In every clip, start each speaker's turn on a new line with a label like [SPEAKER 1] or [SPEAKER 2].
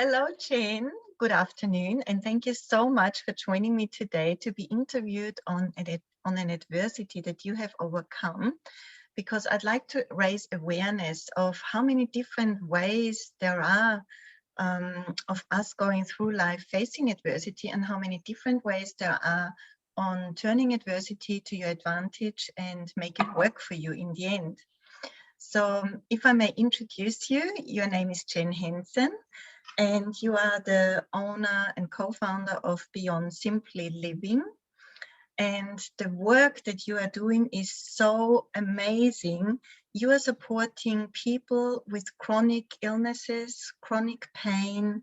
[SPEAKER 1] Hello, Jenn. Good afternoon, and thank you so much for joining me today to be interviewed on an adversity that you have overcome, because I'd like to raise awareness of how many different ways there are of us going through life facing adversity, and how many different ways there are on turning adversity to your advantage and make it work for you in the end. So if I may introduce you, your name is Jenn Hanson, and you are the owner and co-founder of Beyond Simply Living. And the work that you are doing is so amazing. You are supporting people with chronic illnesses, chronic pain,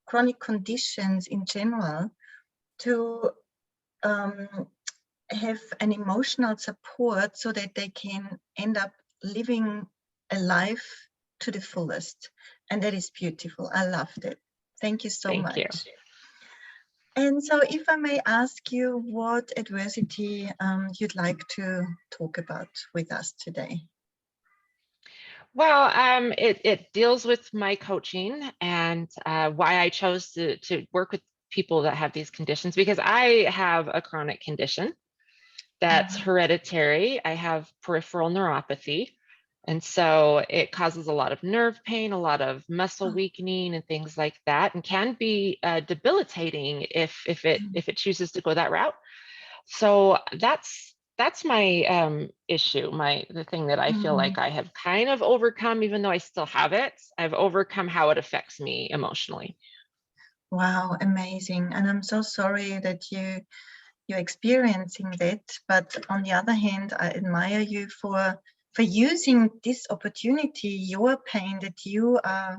[SPEAKER 1] chronic conditions in general to have an emotional support so that they can end up living a life to the fullest. And that is beautiful. I loved it. Thank you so much.
[SPEAKER 2] You.
[SPEAKER 1] And so if I may ask you what adversity you'd like to talk about with us today.
[SPEAKER 2] Well, it deals with my coaching and why I chose to work with people that have these conditions, because I have a chronic condition that's hereditary. I have peripheral neuropathy. And so it causes a lot of nerve pain, a lot of muscle weakening and things like that, and can be debilitating if it chooses to go that route. So that's my issue, the thing that I feel like I have kind of overcome, even though I still have it. I've overcome how it affects me emotionally.
[SPEAKER 1] Wow, amazing. And I'm so sorry that you're experiencing that. But on the other hand, I admire you for using this opportunity, your pain that you are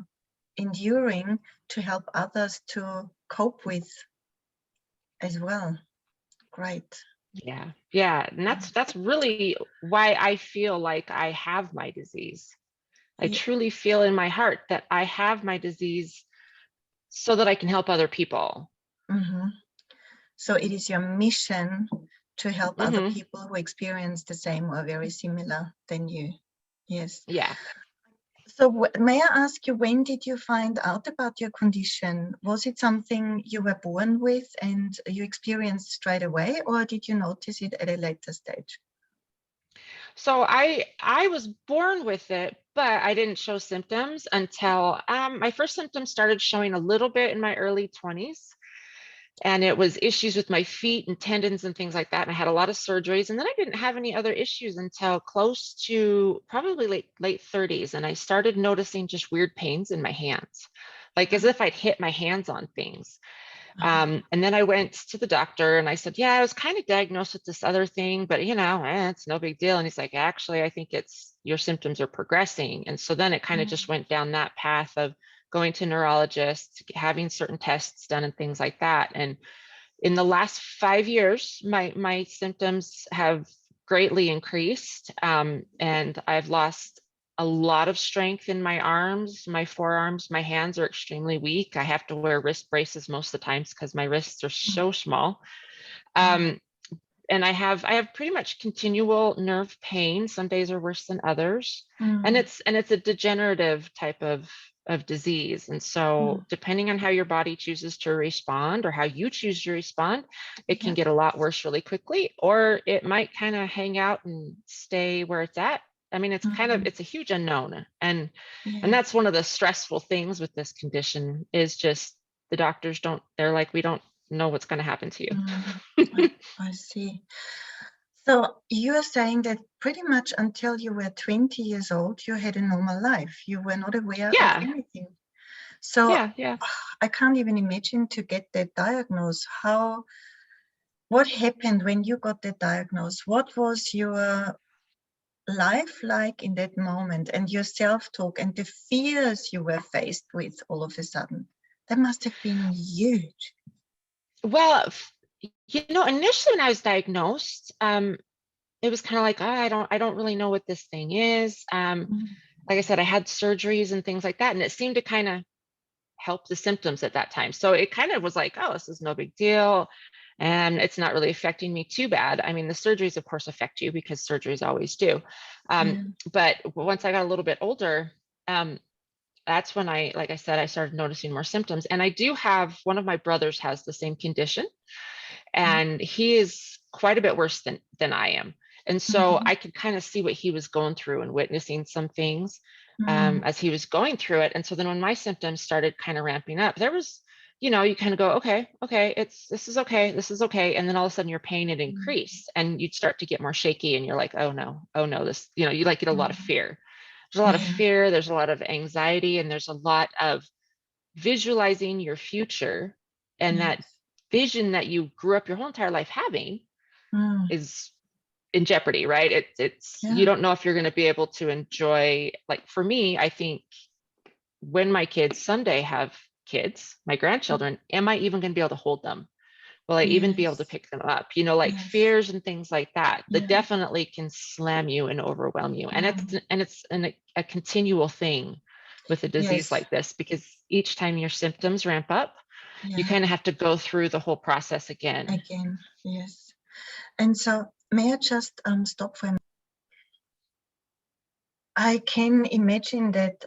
[SPEAKER 1] enduring, to help others to cope with as well. Great.
[SPEAKER 2] Yeah. And that's really why I feel like I have my disease. I truly feel in my heart that I have my disease so that I can help other people.
[SPEAKER 1] So it is your mission to help other people who experience the same or very similar than you. Yes.
[SPEAKER 2] Yeah.
[SPEAKER 1] So may I ask you, when did you find out about your condition? Was it something you were born with and you experienced straight away, or did you notice it at a later stage?
[SPEAKER 2] So I was born with it, but I didn't show symptoms until my first symptoms started showing a little bit in my early 20s. And it was issues with my feet and tendons and things like that. And I had a lot of surgeries. And then I didn't have any other issues until close to probably late 30s. And I started noticing just weird pains in my hands, like as if I'd hit my hands on things. And then I went to the doctor and I said, yeah, I was kind of diagnosed with this other thing, but it's no big deal. And he's like, actually, I think your symptoms are progressing. And so then it kind of just went down that path of going to neurologists, having certain tests done and things like that. And in the last 5 years, my symptoms have greatly increased. And I've lost a lot of strength in my arms, my forearms, my hands are extremely weak. I have to wear wrist braces most of the times because my wrists are so small. And I have pretty much continual nerve pain. Some days are worse than others. And it's a degenerative type of disease. And so depending on how your body chooses to respond or how you choose to respond, it can get a lot worse really quickly, or it might kind of hang out and stay where it's at. I mean, it's it's a huge unknown. And that's one of the stressful things with this condition is just the doctors they're like, we don't know what's going to happen to you.
[SPEAKER 1] I see. So you're saying that pretty much until you were 20 years old, you had a normal life. You were not aware of anything. So I can't even imagine to get that diagnosis. What happened when you got that diagnosis? What was your life like in that moment, and your self-talk and the fears you were faced with all of a sudden? That must have been huge.
[SPEAKER 2] Well, initially when I was diagnosed, it was kind of like, I don't really know what this thing is. Like I said, I had surgeries and things like that, and it seemed to kind of help the symptoms at that time. So it kind of was like, oh, this is no big deal. And it's not really affecting me too bad. I mean, the surgeries, of course, affect you because surgeries always do. But once I got a little bit older, that's when like I said, I started noticing more symptoms. And I do have, one of my brothers has the same condition, and he is quite a bit worse than I am. And so
[SPEAKER 1] Mhm.
[SPEAKER 2] I could kind of see what he was going through and witnessing some things
[SPEAKER 1] Mm.
[SPEAKER 2] as he was going through it. And so then when my symptoms started kind of ramping up, there was, you kind of go, okay, this is okay, this is okay. And then all of a sudden your pain had
[SPEAKER 1] Mm.
[SPEAKER 2] increased and you'd start to get more shaky and you're like, oh no, this, you like get a lot of
[SPEAKER 1] Mm.
[SPEAKER 2] fear. There's a lot of
[SPEAKER 1] Yeah.
[SPEAKER 2] fear, there's a lot of anxiety, and there's a lot of visualizing your future, and that
[SPEAKER 1] Yes.
[SPEAKER 2] vision that you grew up your whole entire life having
[SPEAKER 1] Mm.
[SPEAKER 2] is in jeopardy, right? It's you
[SPEAKER 1] Yeah.
[SPEAKER 2] don't know if you're going to be able to enjoy, like for me, I think when my kids someday have kids, my
[SPEAKER 1] Mm.
[SPEAKER 2] grandchildren, am I even going to be able to hold them? Will I even be able to
[SPEAKER 1] Yes.
[SPEAKER 2] pick them up? Like
[SPEAKER 1] Yes.
[SPEAKER 2] fears and things like that, that
[SPEAKER 1] Yeah.
[SPEAKER 2] definitely can slam you and overwhelm you. And
[SPEAKER 1] Mm.
[SPEAKER 2] it's a continual thing with a disease
[SPEAKER 1] Yes.
[SPEAKER 2] like this, because each time your symptoms ramp up, you
[SPEAKER 1] Yeah.
[SPEAKER 2] kind of have to go through the whole process again.
[SPEAKER 1] Again. Yes. And so, may I just stop for a minute? I can imagine that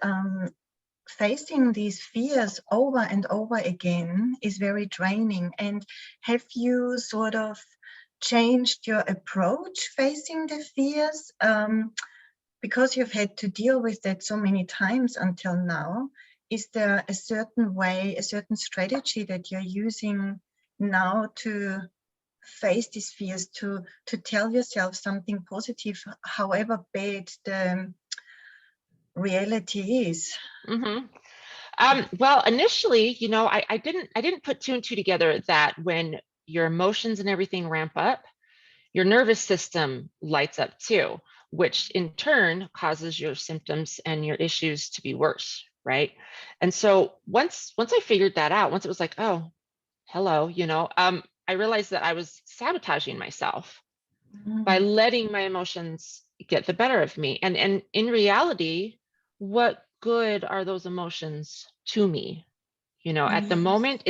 [SPEAKER 1] facing these fears over and over again is very draining. And have you sort of changed your approach facing the fears? Because you've had to deal with that so many times until now, is there a certain way, a certain strategy that you're using now to face these fears, to tell yourself something positive, however bad the reality is?
[SPEAKER 2] Hmm. Well, initially, I didn't put two and two together, that when your emotions and everything ramp up, your nervous system lights up too, which in turn causes your symptoms and your issues to be worse, right? And so once I figured that out, once it was like, oh, hello, I realized that I was sabotaging myself by
[SPEAKER 1] Mm.
[SPEAKER 2] letting my emotions get the better of me. And in reality, what good are those emotions to me? At the
[SPEAKER 1] Yes.
[SPEAKER 2] moment,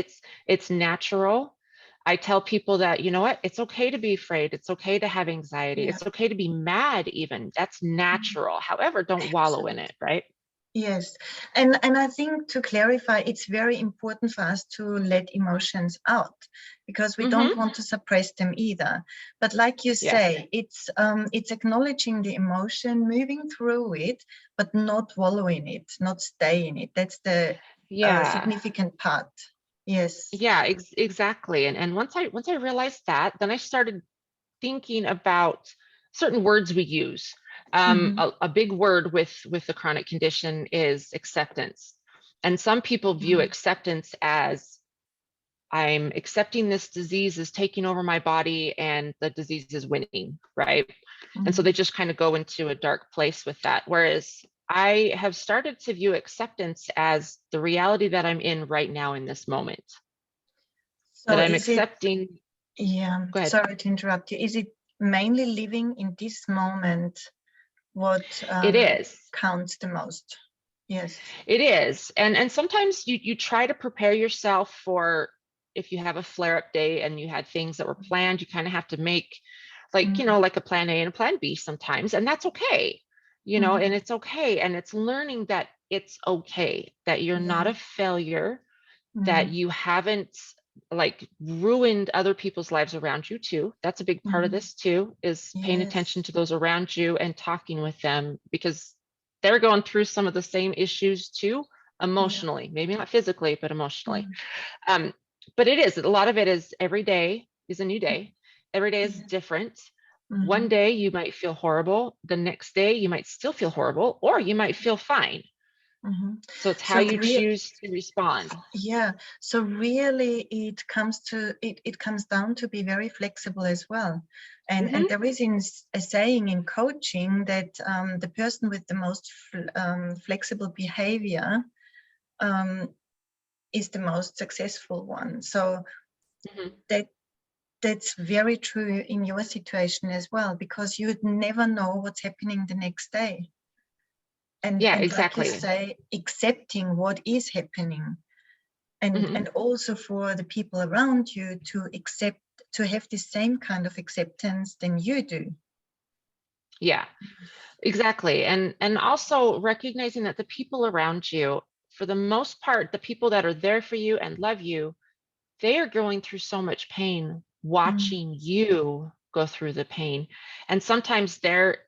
[SPEAKER 2] it's natural. I tell people that, you know what, it's okay to be afraid, it's okay to have anxiety,
[SPEAKER 1] Yeah.
[SPEAKER 2] it's okay to be mad even. That's
[SPEAKER 1] Mm.
[SPEAKER 2] natural. However, don't wallow in
[SPEAKER 1] Absolutely.
[SPEAKER 2] it, right?
[SPEAKER 1] Yes, and I think, to clarify, it's very important for us to let emotions out, because we don't
[SPEAKER 2] Mm-hmm.
[SPEAKER 1] want to suppress them either. But like you
[SPEAKER 2] Yes.
[SPEAKER 1] say, it's acknowledging the emotion, moving through it, but not wallow in it, not stay in it. That's the
[SPEAKER 2] Yeah.
[SPEAKER 1] significant part. Yes.
[SPEAKER 2] Yeah, exactly. And once I realized that, then I started thinking about certain words we use.
[SPEAKER 1] Mm-hmm.
[SPEAKER 2] A big word with the chronic condition is acceptance. And some people view acceptance as, I'm accepting this disease is taking over my body and the disease is winning, right? And so
[SPEAKER 1] Mm-hmm.
[SPEAKER 2] they just kind of go into a dark place with that. Whereas I have started to view acceptance as the reality that I'm in right now in this moment, that
[SPEAKER 1] So
[SPEAKER 2] I'm
[SPEAKER 1] is it,
[SPEAKER 2] accepting.
[SPEAKER 1] yeah,
[SPEAKER 2] Go ahead.
[SPEAKER 1] sorry to interrupt you. Is it mainly living in this moment what
[SPEAKER 2] It is.
[SPEAKER 1] counts the most? Yes.
[SPEAKER 2] It is. And sometimes you try to prepare yourself for, if you have a flare-up day and you had things that were planned, you kind of have to make, like,
[SPEAKER 1] Mm.
[SPEAKER 2] like a plan A and a plan B sometimes, and that's okay. And
[SPEAKER 1] Mhm.
[SPEAKER 2] it's okay. And it's learning that it's okay, that you're not
[SPEAKER 1] Yeah.
[SPEAKER 2] a failure, that
[SPEAKER 1] Mhm.
[SPEAKER 2] you haven't like ruined other people's lives around you too. That's a big part of
[SPEAKER 1] Mhm.
[SPEAKER 2] this too, is paying attention
[SPEAKER 1] Yes.
[SPEAKER 2] to those around you and talking with them, because they're going through some of the same issues too,
[SPEAKER 1] Yeah.
[SPEAKER 2] emotionally, maybe not physically, but emotionally.
[SPEAKER 1] Mm.
[SPEAKER 2] um, but it is, a lot of it is, every day is a new day, every day is
[SPEAKER 1] Yeah.
[SPEAKER 2] different. One
[SPEAKER 1] Mhm.
[SPEAKER 2] day you might feel horrible, the next day you might still feel horrible, or you might feel fine.
[SPEAKER 1] Mhm.
[SPEAKER 2] So it's how
[SPEAKER 1] So
[SPEAKER 2] you choose to respond.
[SPEAKER 1] yeah. So really, it comes down to be very flexible as well. And
[SPEAKER 2] Hmm.
[SPEAKER 1] there is a saying in coaching that the person with the most flexible behavior um, is the most successful one. So
[SPEAKER 2] Hmm.
[SPEAKER 1] that that's very true in your situation as well, because you'd never know what's happening the next day.
[SPEAKER 2] Yeah,
[SPEAKER 1] And like you
[SPEAKER 2] exactly.
[SPEAKER 1] say, accepting what is happening,
[SPEAKER 2] Hmm.
[SPEAKER 1] and also for the people around you to accept, to have the same kind of acceptance than you do.
[SPEAKER 2] Yeah, exactly. And also recognizing that the people around you, for the most part, the people that are there for you and love you, they are going through so much pain watching you go through the pain. And sometimes their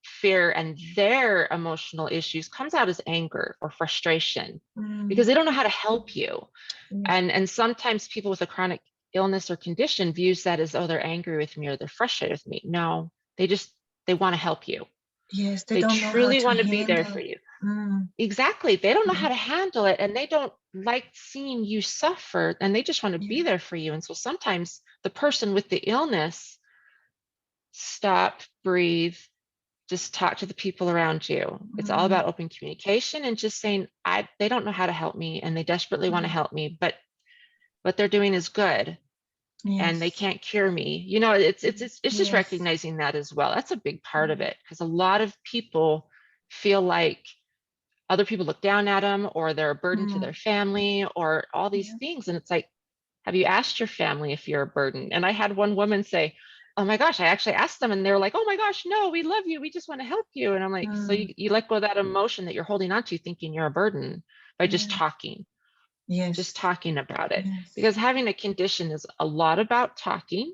[SPEAKER 2] fear and their emotional issues comes out as anger or frustration because they don't know how to help you.
[SPEAKER 1] Yeah.
[SPEAKER 2] And sometimes people with a chronic illness or condition views that as, oh, they're angry with me or they're frustrated with me. No, they want to help you.
[SPEAKER 1] Yes, they
[SPEAKER 2] They
[SPEAKER 1] don't know how
[SPEAKER 2] truly
[SPEAKER 1] to
[SPEAKER 2] want to be there for
[SPEAKER 1] handle.
[SPEAKER 2] you. Exactly. They don't know how to handle it, and they don't like seeing you suffer, and they just want to be there for you. And so sometimes the person with the illness, stop, breathe, just talk to the people around you. It's all about open communication and just saying, they don't know how to help me and they desperately want to help me, but what they're doing is good. And they can't cure me. You know, it's just recognizing that as well. That's a big part of it, because a lot of people feel like other people look down at them, or they're a burden to their family, or all these things. And it's like, have you asked your family if you're a burden? And I had one woman say, oh my gosh, I actually asked them, and they were like, oh my gosh, no, we love you, we just want to help you. And I'm like, so you let go of that emotion that you're holding on to thinking you're a burden by just talking. Just talking about it, because having a condition is a lot about talking.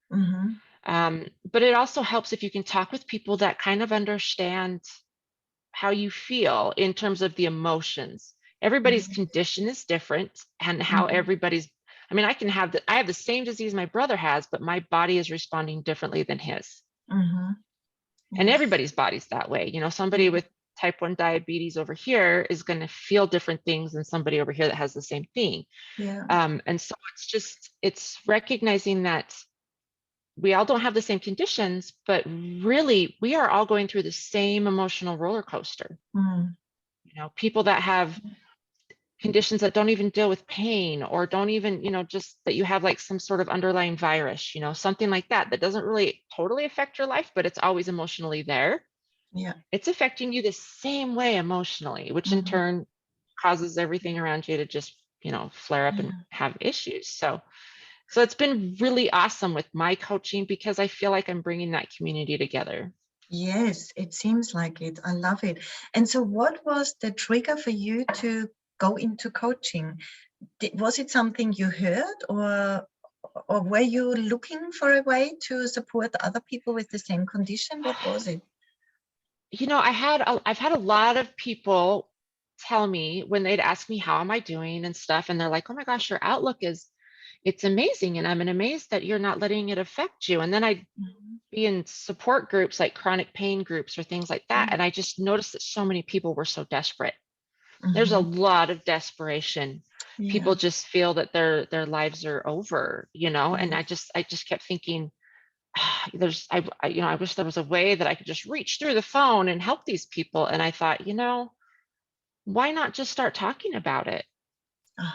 [SPEAKER 2] But it also helps if you can talk with people that kind of understand how you feel in terms of the emotions. Everybody's condition is different, and how everybody's, I mean, I have the same disease my brother has, but my body is responding differently than his. And everybody's body's that way. You know, somebody with type 1 diabetes over here is going to feel different things than somebody over here that has the same thing. And so it's recognizing that we all don't have the same conditions, but really we are all going through the same emotional roller coaster. You know, people that have conditions that don't even deal with pain, or don't even, you know, just that you have like some sort of underlying virus, you know, something like that, that doesn't really totally affect your life, but it's always emotionally there. It's affecting you the same way emotionally, which in turn causes everything around you to just, you know, flare up and have issues. So it's been really awesome with my coaching, because I feel like I'm bringing that community together.
[SPEAKER 1] Yes, it seems like it. I love it. And so what was the trigger for you to go into coaching? Was it something you heard, or were you looking for a way to support other people with the same condition? What was it?
[SPEAKER 2] You know, I've had a lot of people tell me when they'd ask me, how am I doing and stuff, and they're like, oh my gosh, your outlook it's amazing, and I'm amazed that you're not letting it affect you. And then I'd be in support groups, like chronic pain groups or things like that, and I just noticed that so many people were so desperate. There's a lot of desperation. People just feel that their lives are over, you know. And I just kept thinking, I wish there was a way that I could just reach through the phone and help these people. And I thought, you know, why not just start talking about it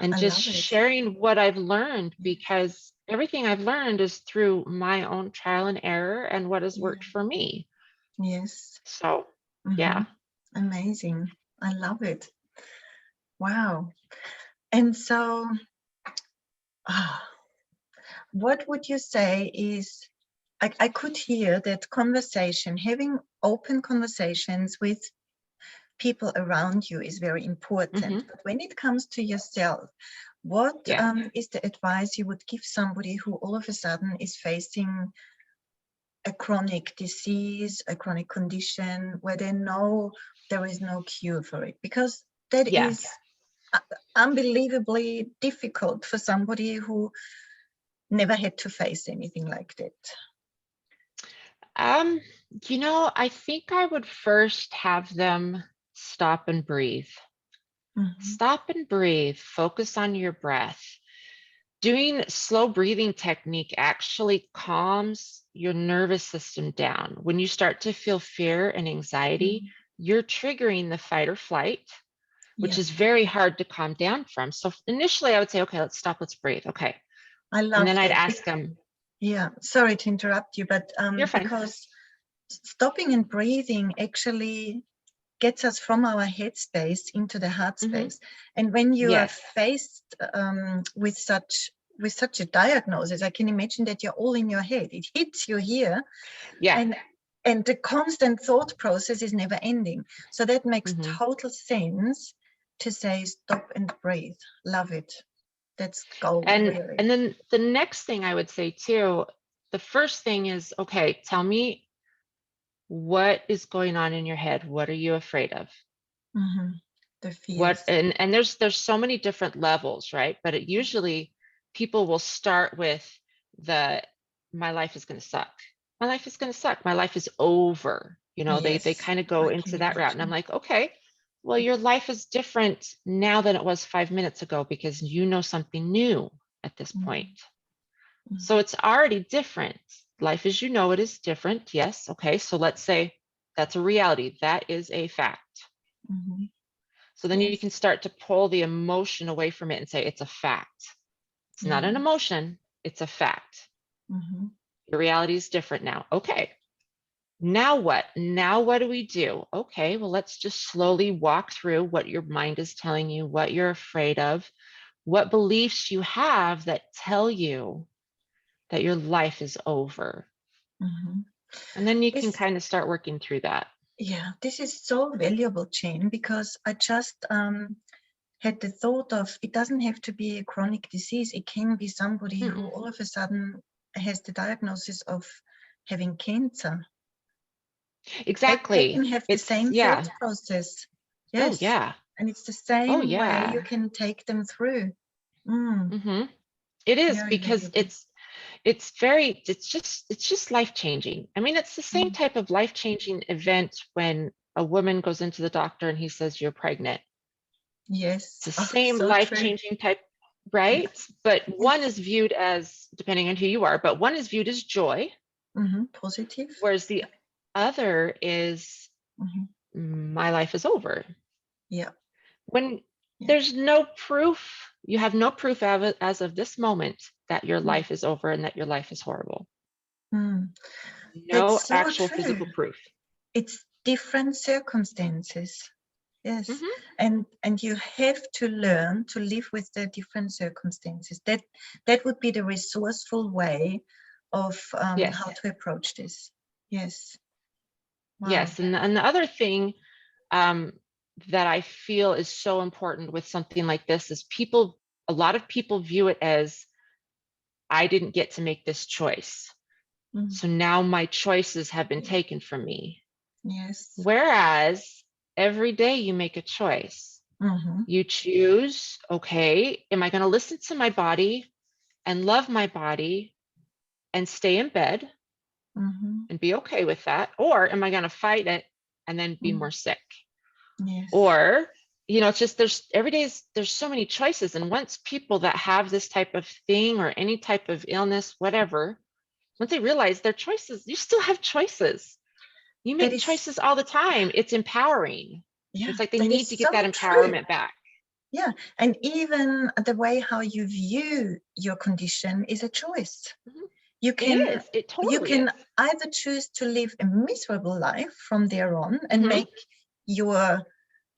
[SPEAKER 2] and just sharing what I've learned, because everything I've learned is through my own trial and error and what has worked for me. So yeah.
[SPEAKER 1] Amazing. I love it. Wow. And so what would you say is, I could hear that having open conversations with people around you is very important. But when it comes to yourself, what is the advice you would give somebody who all of a sudden is facing a chronic disease, a chronic condition, where they know there is no cure for it? Because that is unbelievably difficult for somebody who never had to face anything like that.
[SPEAKER 2] You know, I think I would first have them stop and breathe. Stop and breathe. Focus on your breath. Doing slow breathing technique actually calms your nervous system down. When you start to feel fear and anxiety, you're triggering the fight or flight, which is very hard to calm down from. So initially I would say, okay, let's stop, let's breathe. Okay.
[SPEAKER 1] I love
[SPEAKER 2] And then I'd ask them.
[SPEAKER 1] Yeah, sorry to interrupt you, but
[SPEAKER 2] You're fine.
[SPEAKER 1] because stopping and breathing actually gets us from our head space into the heart space. And when you are faced with such a diagnosis, I can imagine that you're all in your head. It hits you here. And the constant thought process is never ending. So that makes total sense to say stop and breathe. Love it. That's gold,
[SPEAKER 2] And
[SPEAKER 1] really.
[SPEAKER 2] then the next thing I would say too, the first thing is, okay, tell me what is going on in your head. What are you afraid of?
[SPEAKER 1] The
[SPEAKER 2] What,
[SPEAKER 1] fears.
[SPEAKER 2] and there's so many different levels, right? But it usually people will start with the my life is going to suck. My life is going to suck. My life is over. You know, they
[SPEAKER 1] Yes,
[SPEAKER 2] kind of go
[SPEAKER 1] I can
[SPEAKER 2] into that route. And I'm
[SPEAKER 1] imagine.
[SPEAKER 2] like, okay, well, your life is different now than it was 5 minutes ago because you know something new at this point. So it's already different. Life as you know it is different. Yes. Okay. So let's say that's a reality. That is a fact. So then you
[SPEAKER 1] Yes.
[SPEAKER 2] can start to pull the emotion away from it and say, it's a fact. It's not an emotion, it's a fact. Your reality is different now. Okay. Now what? Now what do we do? Okay, well, let's just slowly walk through what your mind is telling you, what you're afraid of, what beliefs you have that tell you that your life is over. And then you can
[SPEAKER 1] This,
[SPEAKER 2] kind of start working through that.
[SPEAKER 1] yeah, this is so valuable, Jen, because I just had the thought of it doesn't have to be a chronic disease. It can be somebody who all of a sudden has the diagnosis of having cancer. They
[SPEAKER 2] Exactly.
[SPEAKER 1] can have the
[SPEAKER 2] It's,
[SPEAKER 1] same
[SPEAKER 2] yeah.
[SPEAKER 1] thought process.
[SPEAKER 2] Oh,
[SPEAKER 1] Yes.
[SPEAKER 2] yeah.
[SPEAKER 1] And it's the
[SPEAKER 2] Oh,
[SPEAKER 1] same way you
[SPEAKER 2] yeah.
[SPEAKER 1] can take them through.
[SPEAKER 2] It is
[SPEAKER 1] Very
[SPEAKER 2] because
[SPEAKER 1] valuable.
[SPEAKER 2] it's just life changing. I mean, it's the same type of life changing event when a woman goes into the doctor and he says you're pregnant.
[SPEAKER 1] Yes.
[SPEAKER 2] It's the
[SPEAKER 1] Oh,
[SPEAKER 2] same
[SPEAKER 1] so
[SPEAKER 2] life
[SPEAKER 1] true.
[SPEAKER 2] changing type, right? But one
[SPEAKER 1] Yes.
[SPEAKER 2] is viewed as, depending on who you are, but one is viewed as joy,
[SPEAKER 1] Positive.
[SPEAKER 2] whereas the other is my life is over.
[SPEAKER 1] Yeah.
[SPEAKER 2] When
[SPEAKER 1] Yeah.
[SPEAKER 2] there's no proof, you have no proof of it as of this moment that your life is over and that your life is horrible. No
[SPEAKER 1] That's so
[SPEAKER 2] actual
[SPEAKER 1] true.
[SPEAKER 2] physical proof.
[SPEAKER 1] It's different circumstances. Yes.
[SPEAKER 2] Mhm.
[SPEAKER 1] And you have to learn to live with the different circumstances. That would be the resourceful way of
[SPEAKER 2] Yes.
[SPEAKER 1] how to approach this. Yes. Wow.
[SPEAKER 2] Yes. And the other thing that I feel is so important with something like this is a lot of people view it as, I didn't get to make this choice. So now my choices have been taken from me.
[SPEAKER 1] Yes.
[SPEAKER 2] Whereas every day you make a choice. You choose, okay, am I going to listen to my body and love my body and stay in bed and be okay with that? Or am I going to fight it and then be more sick?
[SPEAKER 1] Yes.
[SPEAKER 2] Or, you know, it's just there's so many choices. And once people that have this type of thing or any type of illness, whatever, once they realize their choices, you still have choices. You
[SPEAKER 1] That
[SPEAKER 2] make
[SPEAKER 1] is,
[SPEAKER 2] choices all the time. It's empowering.
[SPEAKER 1] yeah,
[SPEAKER 2] It's like they
[SPEAKER 1] that
[SPEAKER 2] need
[SPEAKER 1] is
[SPEAKER 2] to get that
[SPEAKER 1] so true.
[SPEAKER 2] empowerment back.
[SPEAKER 1] Yeah. And even the way how you view your condition is a choice. You
[SPEAKER 2] It
[SPEAKER 1] can
[SPEAKER 2] is. It totally is.
[SPEAKER 1] either choose to live a miserable life from there on and
[SPEAKER 2] Mhm.
[SPEAKER 1] make your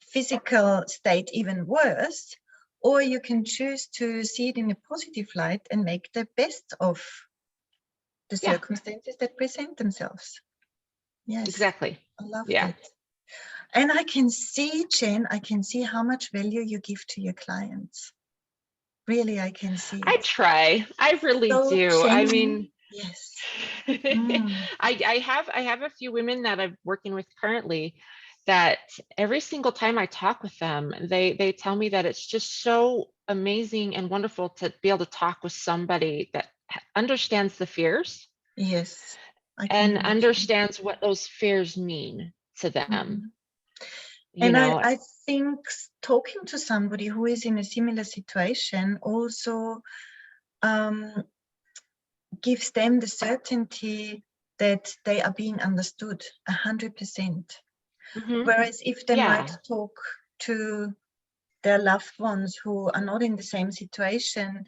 [SPEAKER 1] physical state even worse, or you can choose to see it in a positive light and make the best of the
[SPEAKER 2] Yeah,
[SPEAKER 1] circumstances that present themselves. Yes.
[SPEAKER 2] exactly.
[SPEAKER 1] I love
[SPEAKER 2] Yeah.
[SPEAKER 1] that. And I can see, Jen, I can see how much value you give to your clients. Really, I can see
[SPEAKER 2] I
[SPEAKER 1] it.
[SPEAKER 2] try. I really
[SPEAKER 1] So
[SPEAKER 2] do. I mean,
[SPEAKER 1] genuine. Yes.
[SPEAKER 2] I have a few women that I'm working with currently that every single time I talk with them, they tell me that it's just so amazing and wonderful to be able to talk with somebody that understands the fears
[SPEAKER 1] Yes, I can
[SPEAKER 2] and
[SPEAKER 1] imagine.
[SPEAKER 2] understands what those fears mean to them. You
[SPEAKER 1] And
[SPEAKER 2] know,
[SPEAKER 1] I think talking to somebody who is in a similar situation also gives them the certainty that they are being understood 100%. Whereas if they might
[SPEAKER 2] yeah.
[SPEAKER 1] talk to their loved ones who are not in the same situation,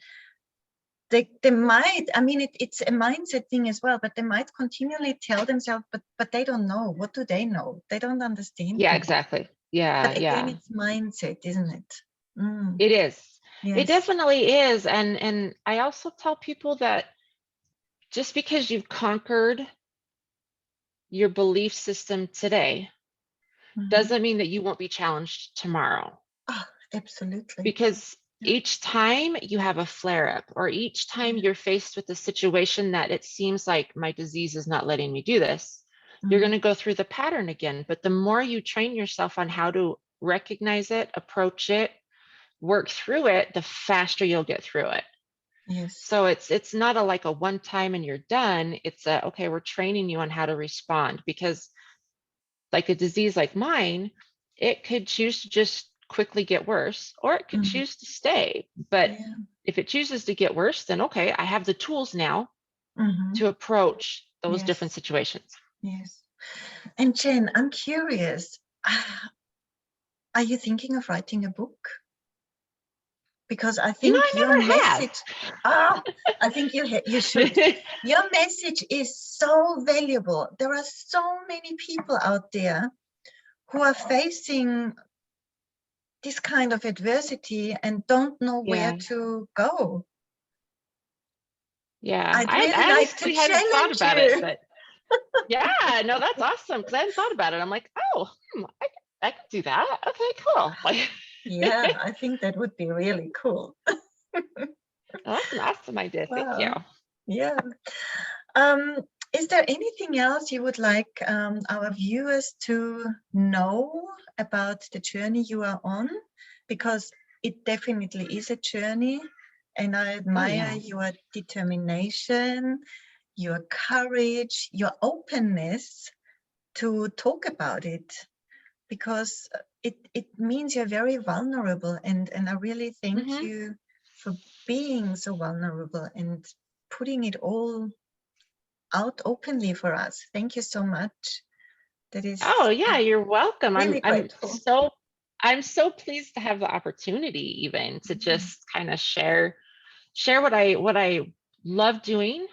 [SPEAKER 1] they might, I mean, it's a mindset thing as well, but they might continually tell themselves, but they don't know. What do they know? They don't understand
[SPEAKER 2] Yeah,
[SPEAKER 1] me.
[SPEAKER 2] exactly. Yeah,
[SPEAKER 1] But again,
[SPEAKER 2] yeah.
[SPEAKER 1] it's mindset, isn't it?
[SPEAKER 2] It is. It
[SPEAKER 1] Yes.
[SPEAKER 2] definitely is. And I also tell people that just because you've conquered your belief system today doesn't mean that you won't be challenged tomorrow.
[SPEAKER 1] Oh, Absolutely.
[SPEAKER 2] because
[SPEAKER 1] Yeah.
[SPEAKER 2] each time you have a flare up, or each time you're faced with a situation that it seems like my disease is not letting me do this, you're going to go through the pattern again. But the more you train yourself on how to recognize it, approach it, work through it, the faster you'll get through it.
[SPEAKER 1] Yes.
[SPEAKER 2] So it's not a like a one time and you're done. It's a, okay, we're training you on how to respond, because like a disease like mine, it could choose to just quickly get worse, or it could choose to stay. But
[SPEAKER 1] Yeah.
[SPEAKER 2] if it chooses to get worse, then okay, I have the tools now
[SPEAKER 1] Mm-hmm.
[SPEAKER 2] to approach those different
[SPEAKER 1] Yes.
[SPEAKER 2] situations.
[SPEAKER 1] Yes. And Jenn, I'm curious, are you thinking of writing a book? Because I
[SPEAKER 2] You know,
[SPEAKER 1] think
[SPEAKER 2] I
[SPEAKER 1] your
[SPEAKER 2] never have.
[SPEAKER 1] message, I think you should. Your message is so valuable. There are so many people out there who are facing this kind of adversity and don't know where
[SPEAKER 2] Yeah.
[SPEAKER 1] to go.
[SPEAKER 2] Yeah.
[SPEAKER 1] I'd
[SPEAKER 2] I
[SPEAKER 1] really like to
[SPEAKER 2] honestly hadn't thought
[SPEAKER 1] challenge
[SPEAKER 2] about it,
[SPEAKER 1] you.
[SPEAKER 2] but yeah, no, that's awesome. Because I hadn't thought about it. I'm like, oh, I could do that. Okay, cool. Like,
[SPEAKER 1] Yeah, I think that would be really cool.
[SPEAKER 2] oh, that's an awesome idea. Thank you.
[SPEAKER 1] Wow. Yeah. Um, is there anything else you would like our viewers to know about the journey you are on? Because it definitely is a journey, and I
[SPEAKER 2] Oh
[SPEAKER 1] admire
[SPEAKER 2] yeah.
[SPEAKER 1] your determination, your courage, your openness to talk about it, because it means you're very vulnerable, and I really thank
[SPEAKER 2] Hmm.
[SPEAKER 1] you for being so vulnerable and putting it all out openly for us. Thank you so much. That is
[SPEAKER 2] Oh yeah, you're welcome.
[SPEAKER 1] really grateful.
[SPEAKER 2] I'm so pleased to have the opportunity even to
[SPEAKER 1] Mm,
[SPEAKER 2] just kind of share what I love doing.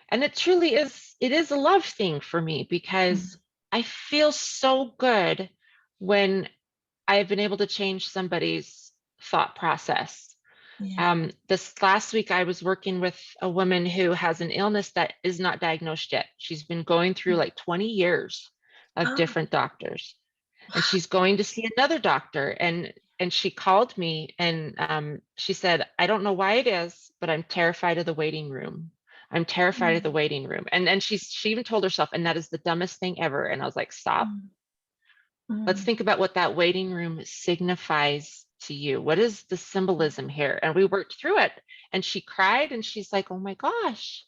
[SPEAKER 2] And it truly is, it is a love thing for me,
[SPEAKER 1] mm,
[SPEAKER 2] because I feel so good when I've been able to change somebody's thought process.
[SPEAKER 1] yeah.
[SPEAKER 2] This last week, I was working with a woman who has an illness that is not diagnosed yet. She's been going through
[SPEAKER 1] Mm.
[SPEAKER 2] like 20 years of
[SPEAKER 1] Oh,
[SPEAKER 2] different doctors, and she's going to see another doctor. And she called me, and she said, I don't know why it is, but I'm terrified of the waiting room. I'm terrified of the
[SPEAKER 1] mm,
[SPEAKER 2] waiting room. And she even told herself, and that is the dumbest thing ever. And I was like, stop.
[SPEAKER 1] mm,
[SPEAKER 2] Let's
[SPEAKER 1] mm,
[SPEAKER 2] think about what that waiting room signifies to you. What is the symbolism here? And we worked through it. And she cried, and she's like, oh my gosh,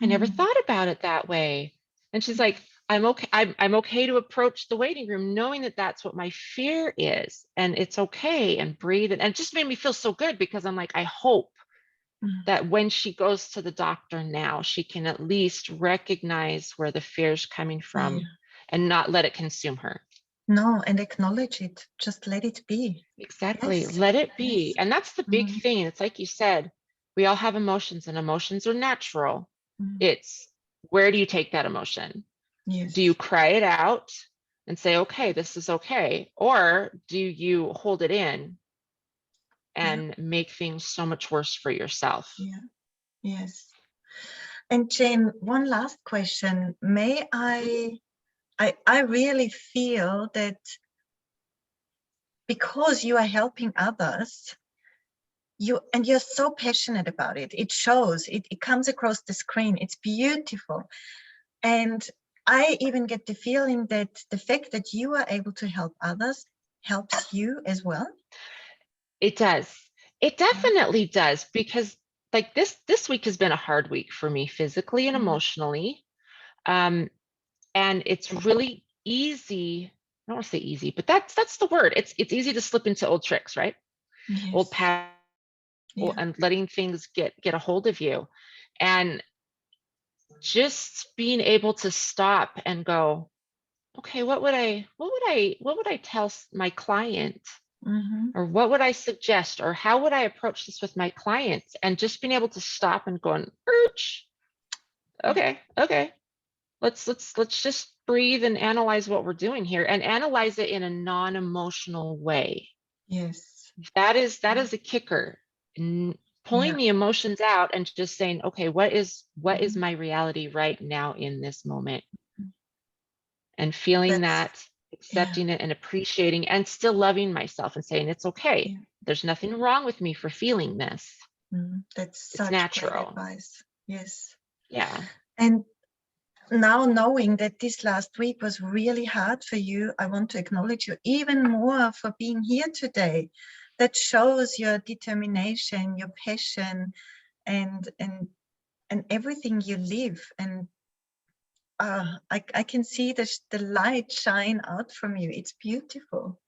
[SPEAKER 2] I never
[SPEAKER 1] mm,
[SPEAKER 2] thought about it that way. And she's like, I'm okay. I'm okay to approach the waiting room knowing that that's what my fear is. And it's okay, and breathe. And it just made me feel so good, because I'm like, I hope
[SPEAKER 1] mm.
[SPEAKER 2] that when she goes to the doctor now, she can at least recognize where the fear is coming
[SPEAKER 1] Yeah.
[SPEAKER 2] from and not let it consume her.
[SPEAKER 1] No, and acknowledge it. Just let it be.
[SPEAKER 2] Exactly.
[SPEAKER 1] Yes.
[SPEAKER 2] Let it be.
[SPEAKER 1] Yes.
[SPEAKER 2] And that's the big
[SPEAKER 1] Mm,
[SPEAKER 2] thing. It's like you said, we all have emotions, and emotions are natural.
[SPEAKER 1] mm.
[SPEAKER 2] It's, where do you take that emotion? Do you
[SPEAKER 1] Yes.
[SPEAKER 2] cry it out and say, okay, this is okay? Or do you hold it in
[SPEAKER 1] Yeah.
[SPEAKER 2] and make things so much worse for yourself?
[SPEAKER 1] Yeah. Yes. And Jane, one last question. May I really feel that because you are helping others, you're so passionate about it. It shows, it comes across the screen. It's beautiful. And I even get the feeling that the fact that you are able to help others helps you as well.
[SPEAKER 2] It does. It
[SPEAKER 1] Yeah.
[SPEAKER 2] definitely does, because like this week has been a hard week for me physically and
[SPEAKER 1] Mm.
[SPEAKER 2] emotionally. Um, and it's really easy. I don't want to say easy, but that's the word. It's easy to slip into old tricks, right? Old
[SPEAKER 1] Yes.
[SPEAKER 2] patterns,
[SPEAKER 1] Yeah.
[SPEAKER 2] and letting things get a hold of you. And just being able to stop and go, okay, what would I tell my client?
[SPEAKER 1] Mm-hmm.
[SPEAKER 2] Or what would I suggest? Or how would I approach this with my clients? And just being able to stop and going,
[SPEAKER 1] Yeah.
[SPEAKER 2] okay. Let's just breathe and analyze what we're doing here, and analyze it in a non-emotional way.
[SPEAKER 1] Yes.
[SPEAKER 2] That is a kicker. Pulling
[SPEAKER 1] Yeah.
[SPEAKER 2] the emotions out and just saying, okay, what is
[SPEAKER 1] Mhm.
[SPEAKER 2] my reality right now in this moment? And feeling
[SPEAKER 1] That's
[SPEAKER 2] that,
[SPEAKER 1] yeah.
[SPEAKER 2] accepting it and appreciating, and still loving myself and saying it's okay.
[SPEAKER 1] Yeah.
[SPEAKER 2] there's nothing wrong with me for feeling this.
[SPEAKER 1] That's
[SPEAKER 2] It's
[SPEAKER 1] such great
[SPEAKER 2] natural.
[SPEAKER 1] advice. Yes.
[SPEAKER 2] Yeah.
[SPEAKER 1] And now knowing that this last week was really hard for you, I want to acknowledge you even more for being here today. That shows your determination, your passion, and everything you live. And I can see the light shine out from you. It's beautiful.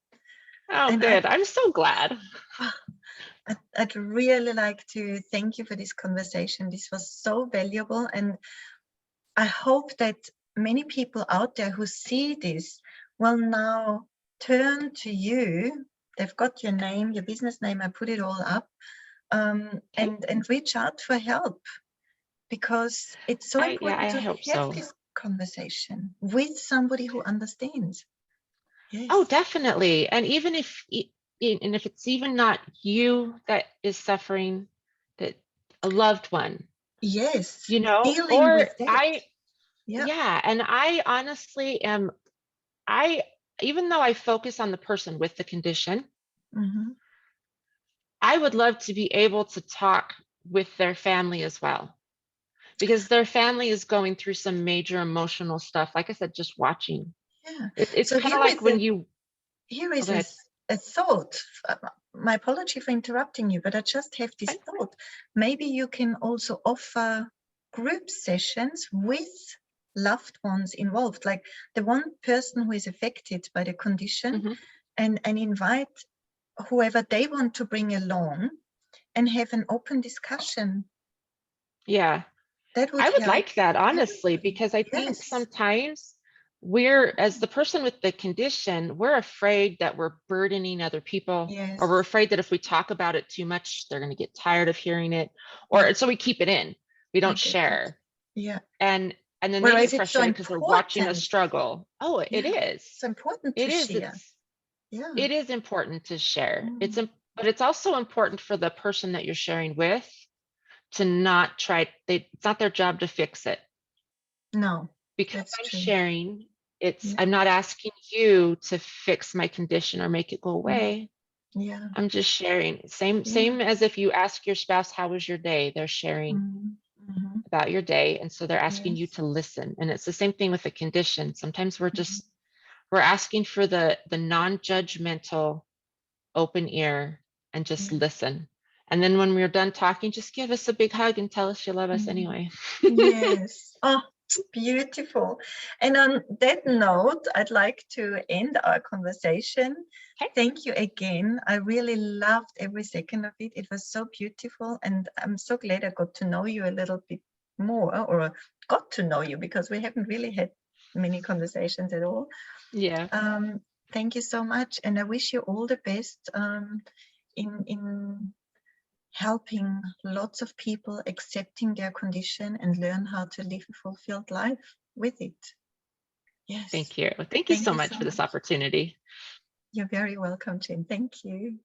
[SPEAKER 2] Oh,
[SPEAKER 1] And
[SPEAKER 2] good. I'm so glad.
[SPEAKER 1] I'd really like to thank you for this conversation. This was so valuable, and I hope that many people out there who see this will now turn to you. They've got your name, your business name. I put it all up,
[SPEAKER 2] Okay.
[SPEAKER 1] and reach out for help, because it's so important
[SPEAKER 2] I
[SPEAKER 1] to
[SPEAKER 2] hope
[SPEAKER 1] have
[SPEAKER 2] so.
[SPEAKER 1] this conversation with somebody who understands. Yes.
[SPEAKER 2] Oh, definitely. And even and if it's even not you that is suffering, that a loved one,
[SPEAKER 1] Yes.
[SPEAKER 2] you know,
[SPEAKER 1] Dealing
[SPEAKER 2] or
[SPEAKER 1] with that. Yeah.
[SPEAKER 2] yeah, and I honestly am, I, even though I focus on the person with the condition,
[SPEAKER 1] Mm-hmm.
[SPEAKER 2] I would love to be able to talk with their family as well, because their family is going through some major emotional stuff. Like I said, just watching.
[SPEAKER 1] Yeah.
[SPEAKER 2] It's
[SPEAKER 1] So
[SPEAKER 2] kind of
[SPEAKER 1] here
[SPEAKER 2] like
[SPEAKER 1] is
[SPEAKER 2] when you,
[SPEAKER 1] here
[SPEAKER 2] oh,
[SPEAKER 1] is
[SPEAKER 2] go ahead.
[SPEAKER 1] a thought. My apology for interrupting you, but I just have this thought. Maybe you can also offer group sessions with loved ones involved, like the one person who is affected by the condition,
[SPEAKER 2] Mm-hmm.
[SPEAKER 1] and invite whoever they want to bring along and have an open discussion.
[SPEAKER 2] Yeah.
[SPEAKER 1] That would
[SPEAKER 2] I would
[SPEAKER 1] help
[SPEAKER 2] like that, honestly,
[SPEAKER 1] everybody.
[SPEAKER 2] because I think
[SPEAKER 1] Yes.
[SPEAKER 2] sometimes we're, as the person with the condition, we're afraid that we're burdening other people, or we're
[SPEAKER 1] Yes.
[SPEAKER 2] afraid that if we talk about it too much, they're going to get tired of hearing it,
[SPEAKER 1] Yeah,
[SPEAKER 2] or so we keep it in. We
[SPEAKER 1] I
[SPEAKER 2] don't
[SPEAKER 1] get it.
[SPEAKER 2] share.
[SPEAKER 1] Yeah.
[SPEAKER 2] And then they
[SPEAKER 1] Whereas
[SPEAKER 2] get
[SPEAKER 1] it's so
[SPEAKER 2] frustrated because they're watching us
[SPEAKER 1] important.
[SPEAKER 2] struggle. Oh, it
[SPEAKER 1] Yeah.
[SPEAKER 2] is.
[SPEAKER 1] It's important
[SPEAKER 2] It
[SPEAKER 1] to
[SPEAKER 2] is.
[SPEAKER 1] share. Yeah.
[SPEAKER 2] It is important to share.
[SPEAKER 1] Mm.
[SPEAKER 2] But it's also important for the person that you're sharing with to not try, it's not their job to fix it.
[SPEAKER 1] No,
[SPEAKER 2] Because
[SPEAKER 1] that's
[SPEAKER 2] I'm
[SPEAKER 1] true.
[SPEAKER 2] sharing,
[SPEAKER 1] Yeah.
[SPEAKER 2] I'm not asking you to fix my condition or make it go
[SPEAKER 1] Mm.
[SPEAKER 2] away.
[SPEAKER 1] Yeah.
[SPEAKER 2] I'm just sharing. Same
[SPEAKER 1] Yeah.
[SPEAKER 2] as if you ask your spouse, how was your day? They're sharing
[SPEAKER 1] Mm. Mm-hmm.
[SPEAKER 2] about your day. And so they're asking you
[SPEAKER 1] Yes.
[SPEAKER 2] to listen. And it's the same thing with a condition. Sometimes
[SPEAKER 1] Mm-hmm.
[SPEAKER 2] we're asking for the non-judgmental open ear and just
[SPEAKER 1] Yeah.
[SPEAKER 2] listen. And then when we're done talking, just give us a big hug and tell us you love us
[SPEAKER 1] Mm.
[SPEAKER 2] anyway.
[SPEAKER 1] Yes. Oh, beautiful. And on that note, I'd like to end our conversation.
[SPEAKER 2] Okay.
[SPEAKER 1] Thank you again. I really loved every second of it. It was so beautiful. And I'm so glad I got to know you a little bit more, or got to know you, because we haven't really had many conversations at all.
[SPEAKER 2] Yeah.
[SPEAKER 1] Thank you so much. And I wish you all the best in helping lots of people accepting their condition and learn how to live a fulfilled life with it. Yes.
[SPEAKER 2] Thank you. Thank you
[SPEAKER 1] Thank
[SPEAKER 2] so
[SPEAKER 1] you
[SPEAKER 2] much
[SPEAKER 1] so
[SPEAKER 2] for this
[SPEAKER 1] much.
[SPEAKER 2] opportunity.
[SPEAKER 1] You're very welcome, Jenn. Thank you.